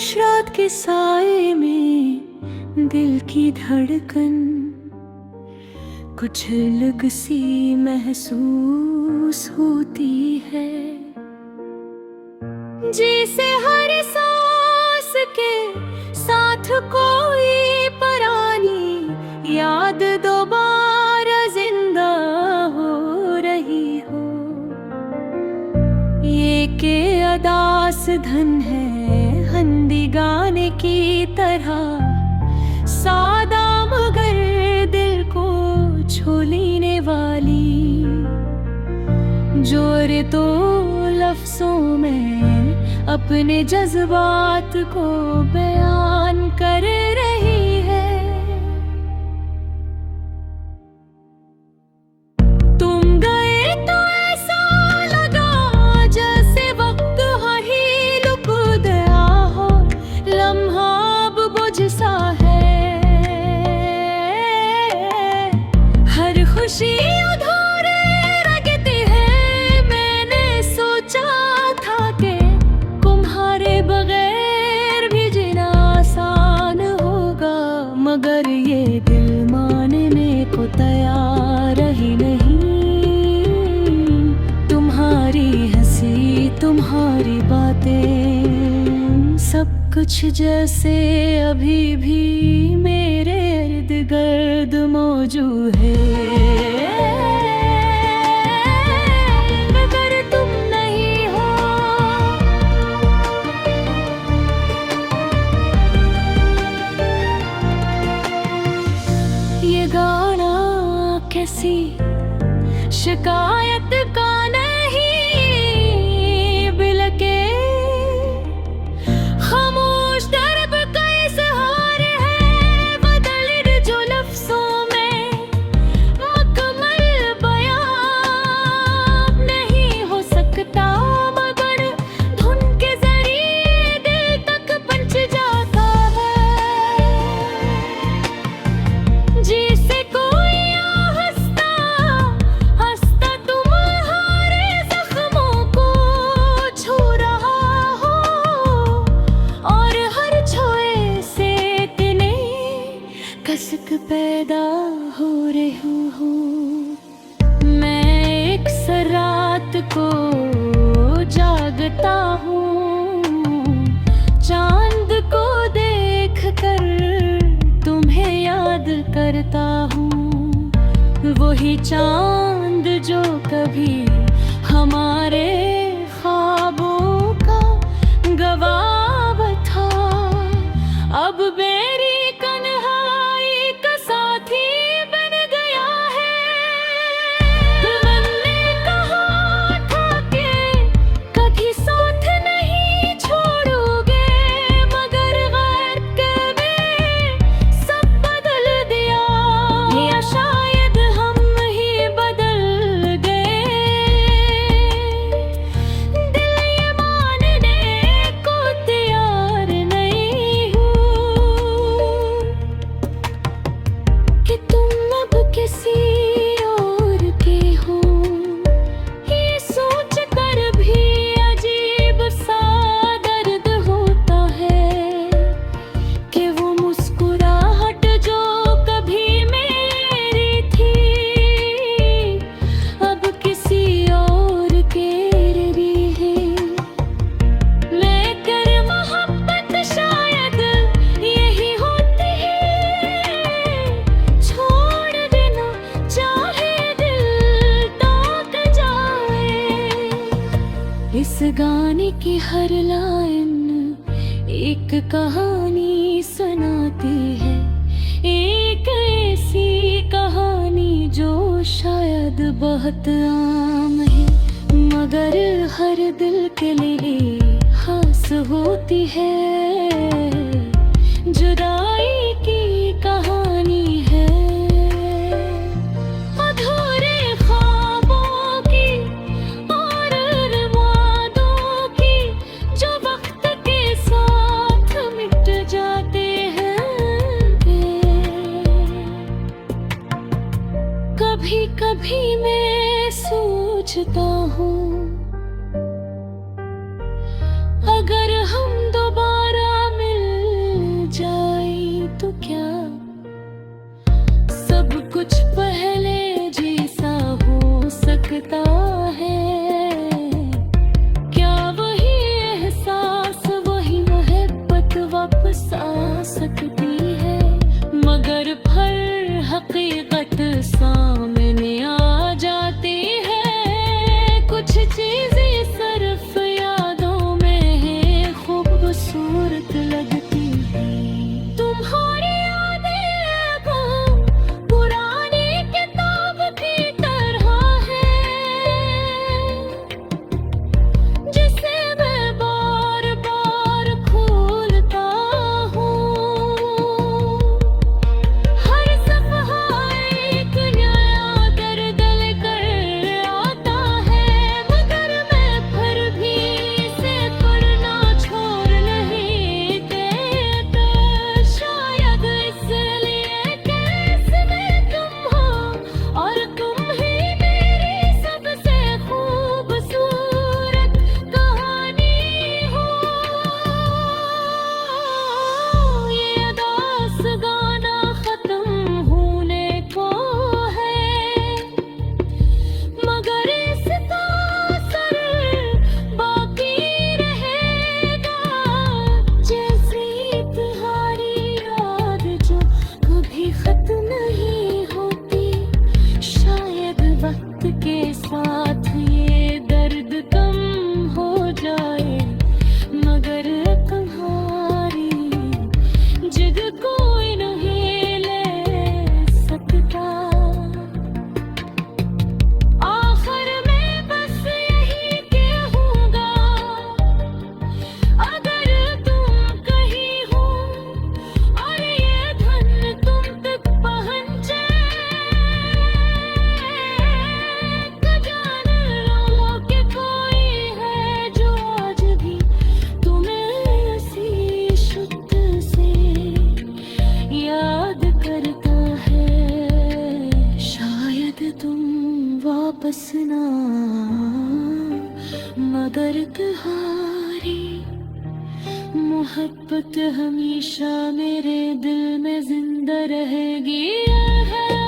खामोश रात के साए में दिल की धड़कन कुछ अलग सी महसूस होती है, जैसे हर सांस के साथ कोई पुरानी याद दोबारा जिंदा हो रही हो। ये के अदास धन है हिंदी गाने की तरह, सादा मगर दिल को छू लेने वाली, जोर तो लफ्जों में अपने जज्बात को बयान कर रही है। तुम गए तो ऐसा लगा जैसे वक्त ही रुक गया हो, लम्हा अब बुझ सा है, हर खुशी अधूरे लगती है। मैंने सोचा था कि तुम्हारे बगैर भी जीना आसान होगा, मगर ये दिल मानने को तैयार ही नहीं। तुम्हारी हंसी, तुम्हारी बातें, सब कुछ जैसे अभी भी मेरे इर्द गिर्द मौजूद है, मगर तुम नहीं हो। ये गाना कैसी शिकायत का नहीं, बल्कि खामोश दर्द का इज़हार है। बदल जो लफ्जों में मुकम्मल बयान नहीं हो सकता, मगर धुन के जरिए दिल तक पहुंच जाता है। जिसे कोई हंसता हंसता तुम्हारे जख्मों को छू रहा हो, और हर छुए से इतने कसक पैदा हो रही हूँ। मैं एक रात को जागता हूँ, चांद को देख कर तुम्हें याद करता हूँ। वही चांद जो कभी हमारे ख्वाबों का गवाह था, अब मेरी कन्हाई का साथी बन गया है। मैंने कहा था कि कभी साथ नहीं छोड़ोगे, मगर गैर के में सब बदल दिया, या शायद हम ही बदल गए। दिल ये मानने को तैयार नहीं हूँ कि तुम अब किसी और के हो। ये सोच कर भी अजीब सा दर्द होता है कि वो मुस्कुराहट जो कभी मेरी थी, अब किसी और के रही है। लेकर मोहब्बत शायद यही होती है, छोड़ देना चाहे दिल टूट जाए। इस गाने की हर लाइन एक कहानी सुनाती है, एक ऐसी कहानी जो शायद बहुत आम है, मगर हर दिल के लिए खास होती है। जुदाई की कहानी है, अधूरे ख्वाबों की और अरमानों की, जो वक्त के साथ मिट जाते हैं। कभी कभी मैं सोचता हूँ, अगर हम दोबारा सामने आ जाती है। कुछ चीजें सिर्फ यादों में है खूबसूरत लगती है। तुम्हारी यादें वो पुरानी किताब की तरह है, जिसे मैं बार बार खोलता हूँ। हर सफ़ा एक नया दर्द लेकर आता है, मगर मैं फिर भी इसे पढ़ना छोड़ नहीं देता। शायद इसलिए कि इसमें तुम हो और तुम ही मेरी सबसे खूबसूरत कहानी हो। ये दास्ताना खत्म होने को है, मगर इसका असर बाकी रहेगा। जैसे तुम्हारी याद जो कभी खत्म नहीं होती। शायद वक्त के साथ ये दर्द कम हो जाए, मगर तुम्हारी जिद कोई नहीं ले सकता। आखिर में बस यही कहूँगा, अगर तुम कहीं हो और ये धन तुम तक पहुँचे, तो जान लो कि कोई है जो आज भी तुम्हें इसी शुद्ध से याद करता है। शायद तुम वापस ना, मगर तुम्हारी मोहब्बत हमेशा मेरे दिल में जिंदा रहेगी। ये है